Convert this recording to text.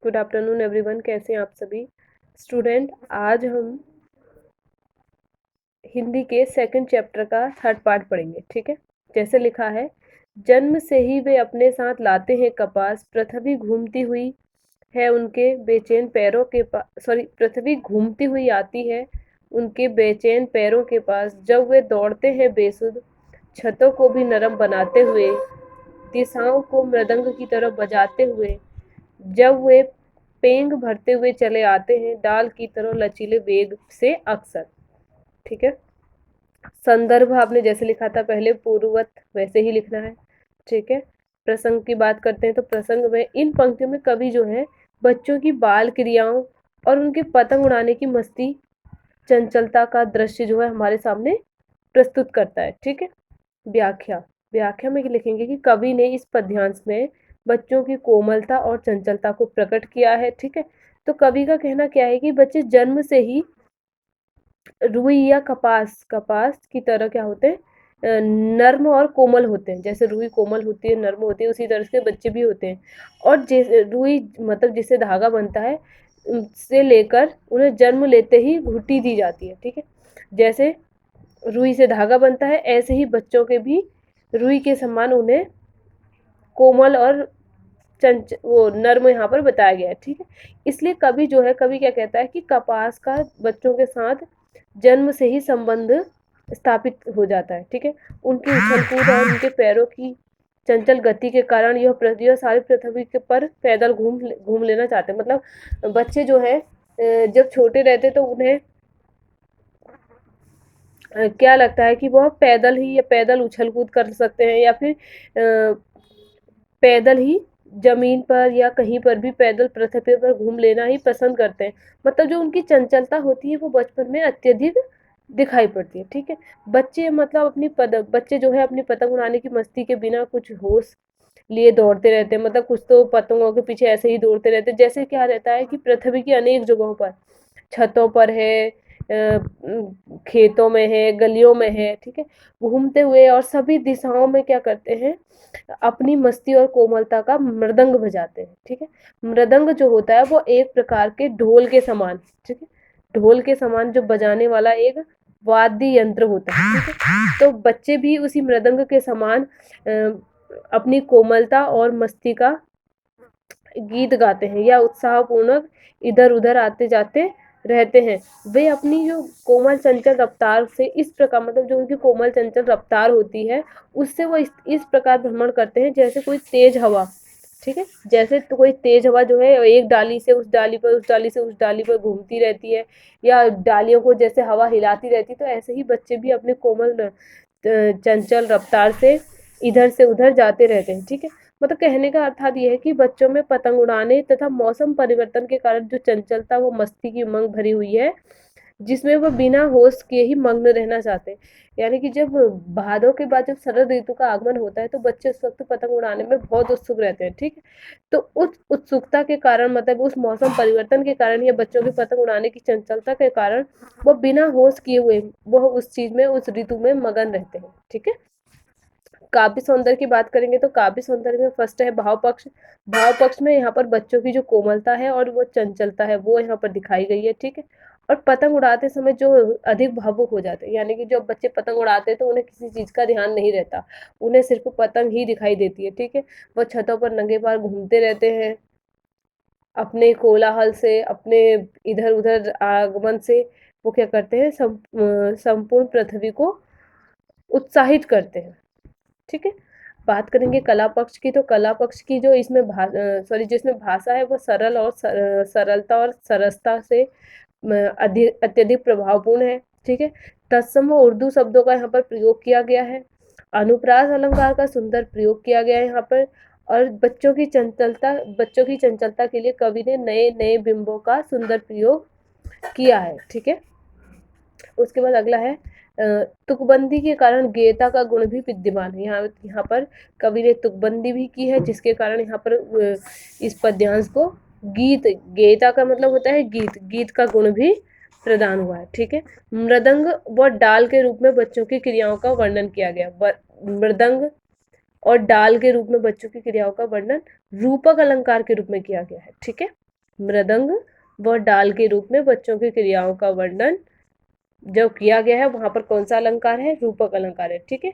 Good afternoon everyone. कैसे हैं आप सभी स्टूडेंट। आज हम हिंदी के सेकंड चैप्टर का थर्ड पार्ट पढ़ेंगे। ठीक है। जैसे लिखा है, जन्म से ही वे अपने साथ लाते हैं कपास, पृथ्वी घूमती हुई है उनके बेचैन पैरों के पास, पृथ्वी घूमती हुई आती है उनके बेचैन पैरों के पास। जब वे दौड़ते हैं बेसुध, छतों को भी नरम बनाते हुए, दिशाओं को मृदंग की तरह बजाते हुए, जब वे पेंग भरते हुए चले आते हैं डाल की तरह लचीले वेग से अक्सर। ठीक है। संदर्भ आपने जैसे लिखा था पहले पूर्ववत वैसे ही लिखना है। ठीक है। प्रसंग की बात करते हैं तो प्रसंग में इन पंक्तियों में कवि जो है बच्चों की बाल क्रियाओं और उनके पतंग उड़ाने की मस्ती चंचलता का दृश्य जो है हमारे सामने प्रस्तुत करता है। ठीक है। व्याख्या व्याख्या में लिखेंगे कि कवि ने इस पद्यांश में बच्चों की कोमलता और चंचलता को प्रकट किया है। ठीक है। तो कवि का कहना क्या है कि बच्चे जन्म से ही रुई या कपास कपास की तरह क्या होते हैं, नर्म और कोमल होते हैं। जैसे रुई कोमल होती है, नर्म होती है, उसी तरह से बच्चे भी होते हैं। और जैसे रुई मतलब जिससे धागा बनता है, से लेकर उन्हें जन्म लेते ही घुट्टी दी जाती है। ठीक है। जैसे रुई से धागा बनता है, ऐसे ही बच्चों के भी रुई के समान उन्हें कोमल और वो नर्म यहाँ पर बताया गया है। ठीक है। इसलिए कवि जो है, कवि क्या कहता है कि कपास का बच्चों के साथ जन्म से ही संबंध स्थापित हो जाता है। ठीक है। उनकी उछल कूद और उनके पैरों की चंचल गति के कारण यह सारी पृथ्वी के पर पैदल घूम लेना चाहते हैं। मतलब बच्चे जो है जब छोटे रहते तो उन्हें क्या लगता है कि वह पैदल ही या पैदल उछल कूद कर सकते हैं, या फिर पैदल ही जमीन पर या कहीं पर भी पैदल पृथ्वी पर घूम लेना ही पसंद करते हैं। मतलब जो उनकी चंचलता होती है वो बचपन में अत्यधिक दिखाई पड़ती है। ठीक है। बच्चे मतलब बच्चे जो है अपनी पतंग उड़ाने की मस्ती के बिना कुछ होश लिए दौड़ते रहते हैं। मतलब कुछ तो पतंगों के पीछे ऐसे ही दौड़ते रहते हैं। जैसे क्या रहता है कि पृथ्वी की अनेक जगहों पर, छतों पर है, खेतों में है, गलियों में है। ठीक है। घूमते हुए और सभी दिशाओं में क्या करते हैं, अपनी मस्ती और कोमलता का मृदंग बजाते हैं। ठीक है। मृदंग जो होता है वो एक प्रकार के ढोल के समान, ठीक है, ढोल के समान जो बजाने वाला एक वाद्य यंत्र होता है। ठीक है। तो बच्चे भी उसी मृदंग के समान अपनी कोमलता और मस्ती का गीत गाते हैं या उत्साहपूर्वक इधर उधर आते जाते रहते हैं। वे अपनी जो कोमल चंचल रफ्तार से इस प्रकार, मतलब जो उनकी कोमल चंचल रफ्तार होती है उससे वो इस प्रकार भ्रमण करते हैं जैसे कोई तेज हवा। ठीक है। जैसे तो कोई तेज हवा जो है एक डाली से उस डाली पर, उस डाली से उस डाली पर घूमती रहती है, या डालियों को जैसे हवा हिलाती रहती है, तो ऐसे ही बच्चे भी अपने कोमल चंचल रफ्तार से इधर से उधर जाते रहते हैं। ठीक है। मतलब कहने का अर्थात यह है कि बच्चों में पतंग उड़ाने तथा मौसम परिवर्तन के कारण जो चंचलता वो मस्ती की उमंग भरी हुई है, जिसमें वो बिना होश के ही मग्न रहना चाहते हैं। यानी कि जब भादों के बाद जब शरद ऋतु का आगमन होता है तो बच्चे उस वक्त पतंग उड़ाने में बहुत उत्सुक रहते हैं। ठीक है। तो उस उत्सुकता के कारण, मतलब उस मौसम परिवर्तन के कारण या बच्चों की पतंग उड़ाने की चंचलता के कारण वो बिना होश किए हुए वह उस चीज में, उस ऋतु में मगन रहते हैं। ठीक है। काव्य सौंदर्य की बात करेंगे तो काव्य सौंदर्य में फर्स्ट है भाव पक्ष। भाव पक्ष में यहाँ पर बच्चों की जो कोमलता है और वो चंचलता है वो यहाँ पर दिखाई गई है। ठीक है। और पतंग उड़ाते समय जो अधिक भावुक हो जाते हैं, यानी कि जब बच्चे पतंग उड़ाते हैं तो उन्हें किसी चीज का ध्यान नहीं रहता, उन्हें सिर्फ पतंग ही दिखाई देती है। ठीक है। वो छतों पर नंगे पैर घूमते रहते हैं, अपने कोलाहल से, अपने इधर उधर आगमन से वो क्या करते हैं, संपूर्ण पृथ्वी को उत्साहित करते हैं। ठीक है। बात करेंगे कला पक्ष की, तो कला पक्ष की जो इसमें जिसमें भाषा है वो सरल और सरलता और सरसता से अत्यधिक प्रभावपूर्ण है। ठीक है। तत्सम उर्दू शब्दों का यहाँ पर प्रयोग किया गया है, अनुप्रास अलंकार का सुंदर प्रयोग किया गया है यहाँ पर, और बच्चों की चंचलता के लिए कवि ने नए नए बिंबों का सुंदर प्रयोग किया है। ठीक है। उसके बाद अगला है तुकबंदी के कारण गेयता का गुण भी विद्यमान है। यहाँ पर कवि ने तुकबंदी भी की है, जिसके कारण यहाँ पर इस पद्यांश को गीत, गेयता का मतलब होता है गीत, गीत का गुण भी प्रदान हुआ है। ठीक है। मृदंग व डाल के रूप में बच्चों की क्रियाओं का वर्णन किया गया। मृदंग और डाल के रूप में बच्चों की क्रियाओं का वर्णन रूपक अलंकार के रूप में किया गया है। ठीक है। मृदंग व डाल के रूप में बच्चों की क्रियाओं का वर्णन जो किया गया है वहां पर कौन सा अलंकार है, रूपक अलंकार है। ठीक है,